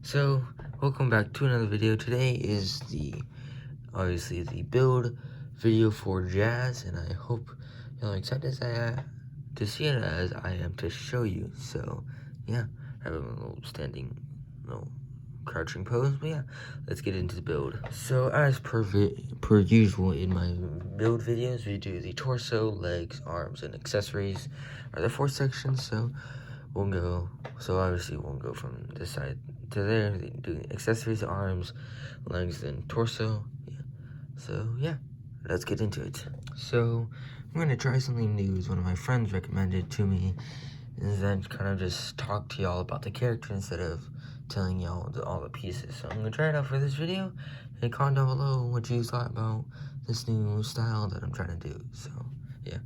So, welcome back to another video. Today is obviously the build video for Jazz, and I hope y'all are excited to see it as I am to show you. So, yeah, I have a little crouching pose, but yeah, let's get into the build. So, as per usual in my build videos, we do the torso, legs, arms, and accessories are the 4 sections, so obviously we'll go from this side to there, doing accessories, arms, legs, then torso. So yeah, let's get into it. So I'm gonna try something new. One of my friends recommended to me, and then kind of just talk to y'all about the character instead of telling y'all all the pieces. So I'm gonna try it out for this video, and comment down below what you thought about this new style that I'm trying to do. So yeah,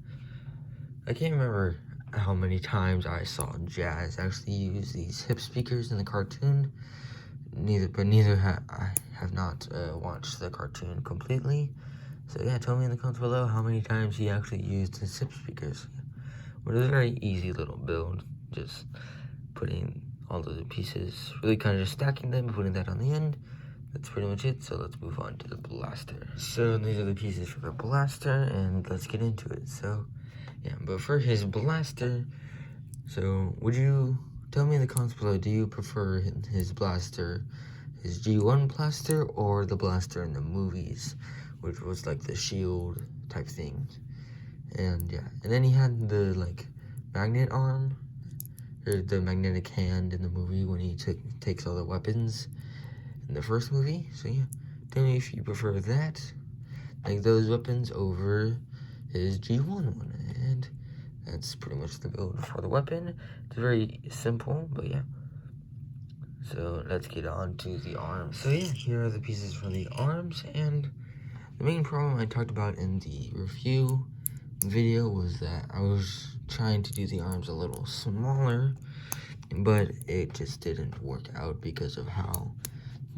I can't remember how many times I saw Jazz actually use these hip speakers in the cartoon. I have not watched the cartoon completely. So yeah, tell me in the comments below how many times he actually used his hip speakers. But it's a very easy little build, just putting all the pieces, really kind of just stacking them, putting that on the end. That's pretty much it, so let's move on to the blaster. So these are the pieces for the blaster, and let's get into it. So yeah, but for his blaster, so would you tell me in the comments below, do you prefer his blaster, his G1 blaster, or the blaster in the movies, which was like the shield type thing? And yeah, and then he had the like magnet arm, or the magnetic hand in the movie when he takes all the weapons in the first movie. So yeah, tell me if you prefer that, like those weapons, over his G1 one. And that's pretty much the build for the weapon. It's very simple, but yeah. So let's get on to the arms. So yeah, here are the pieces for the arms, and the main problem I talked about in the review video was that I was trying to do the arms a little smaller, but it just didn't work out because of how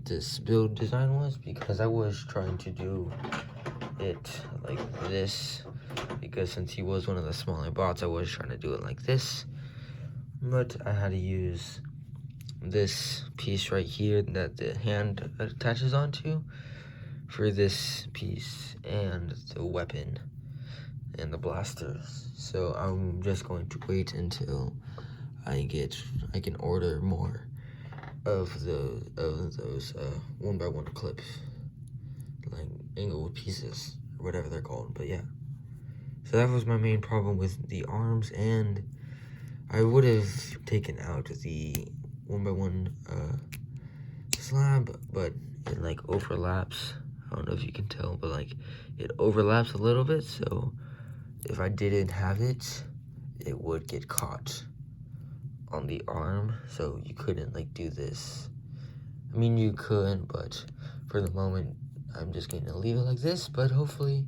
this build design was, because I was trying to do it like this, because since he was one of the smaller bots, I was trying to do it like this, but I had to use this piece right here that the hand attaches onto for this piece and the weapon and the blasters. So I'm just going to wait until I can order more of those 1x1 clips, like angled pieces or whatever they're called. But yeah, so that was my main problem with the arms, and I would have taken out the 1x1 slab, but it like overlaps. I don't know if you can tell, but like it overlaps a little bit, so if I didn't have it, it would get caught on the arm, so you couldn't like do this. I mean, you could, but for the moment, I'm just going to leave it like this, but hopefully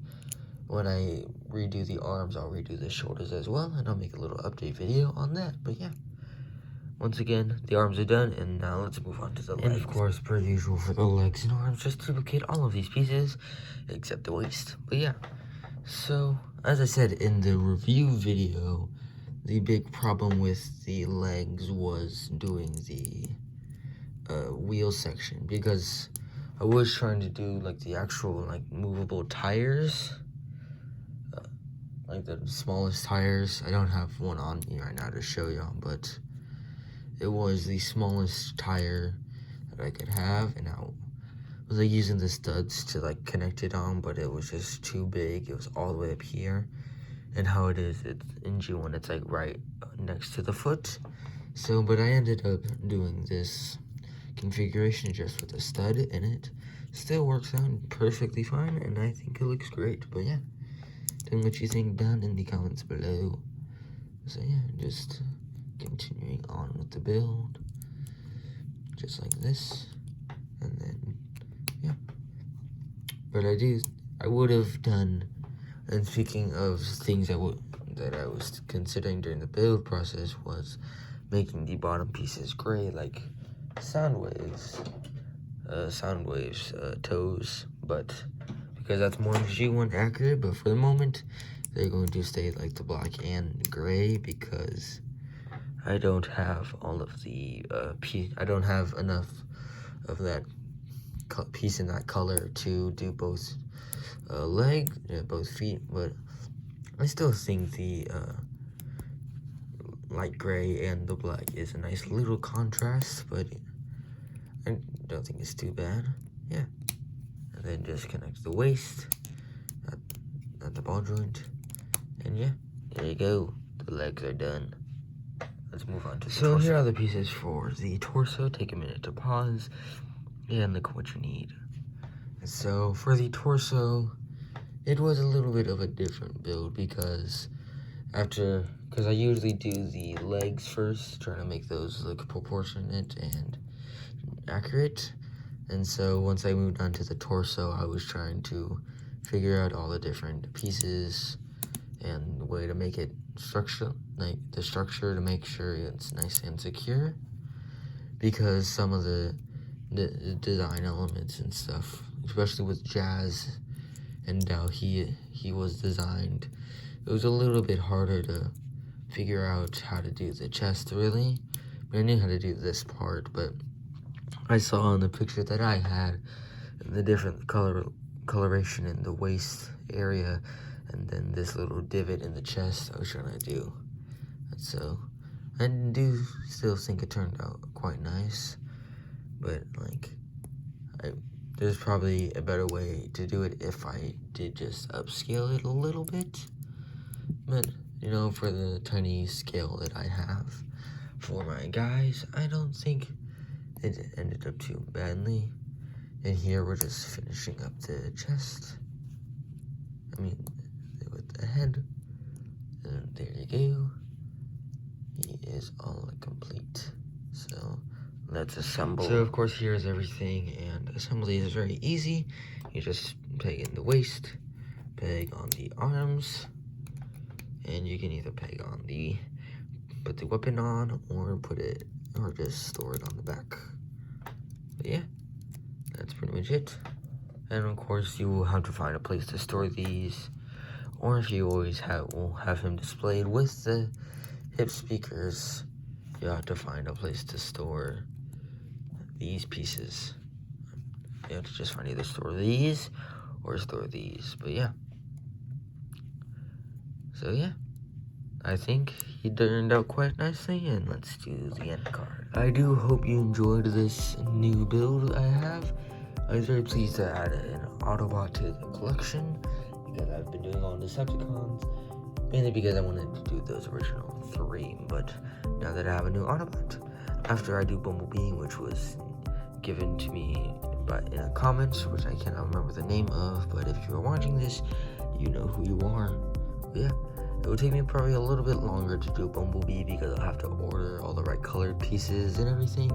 when I redo the arms, I'll redo the shoulders as well, and I'll make a little update video on that. But yeah, once again, the arms are done, and now let's move on to the legs. And of course, per usual for the legs and arms, just duplicate all of these pieces, except the waist. But yeah, so as I said in the review video, the big problem with the legs was doing the wheel section, because I was trying to do like the actual like movable tires, like the smallest tires. I don't have one on me right now to show y'all, but it was the smallest tire that I could have, and I was like using the studs to like connect it on, but it was just too big. It was all the way up here, and how it is, it's in G1, it's like right next to the foot. So, but I ended up doing this configuration just with a stud in it. Still works out perfectly fine, and I think it looks great. But yeah, tell me what you think down in the comments below. So yeah, just continuing on with the build, just like this, and then yeah. But I would have done, and speaking of things that I was considering during the build process, was making the bottom pieces gray, like Soundwave's toes, but because that's more G1 accurate. But for the moment, they're going to stay like the black and gray, because I don't have all of the I don't have enough of that piece in that color to do both both feet, but I still think the light gray and the black is a nice little contrast, but I don't think it's too bad. Yeah, and then just connect the waist at the ball joint, and yeah, there you go. The legs are done. Let's move on to the torso. Here are the pieces for the torso. Take a minute to pause and look what you need. So for the torso, it was a little bit of a different build because I usually do the legs first, trying to make those look proportionate and accurate. And so once I moved on to the torso, I was trying to figure out all the different pieces and the way to make it structure, like the structure to make sure it's nice and secure, because some of the design elements and stuff, especially with Jazz and how he was designed, it was a little bit harder to figure out how to do the chest really. I knew how to do this part, but I saw in the picture that I had the different coloration in the waist area, and then this little divot in the chest I was trying to do. And so I do still think it turned out quite nice, but like there's probably a better way to do it if I did just upscale it a little bit. But you know, for the tiny scale that I have for my guys, I don't think it ended up too badly. And here we're just finishing up the chest. I mean, with the head. And there you go. He is all complete. So let's assemble. So of course here's everything, and assembly is very easy. You just peg in the waist, peg on the arms, and you can either peg on put the weapon on, or just store it on the back. But yeah, that's pretty much it. And of course you will have to find a place to store these, or if you always will have him displayed with the hip speakers, you have to find a place to store these pieces. You have to just find either store these or store these. But yeah, so yeah, I think he turned out quite nicely, and let's do the end card. I do hope you enjoyed this new build I have. I was very pleased to add an Autobot to the collection, because I've been doing all Decepticons, mainly because I wanted to do those original 3, but now that I have a new Autobot, after I do Bumblebee, which was given to me in a comment, which I cannot remember the name of, but if you're watching this, you know who you are. But yeah, it will take me probably a little bit longer to do Bumblebee because I'll have to order all the right colored pieces and everything,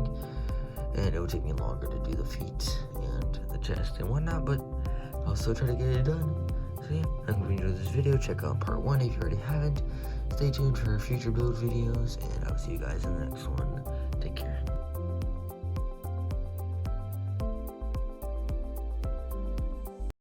and it will take me longer to do the feet and the chest and whatnot, but I'll still try to get it done. So yeah, I hope you enjoyed this video. Check out part 1 if you already haven't. Stay tuned for future build videos, and I'll see you guys in the next one. Take care.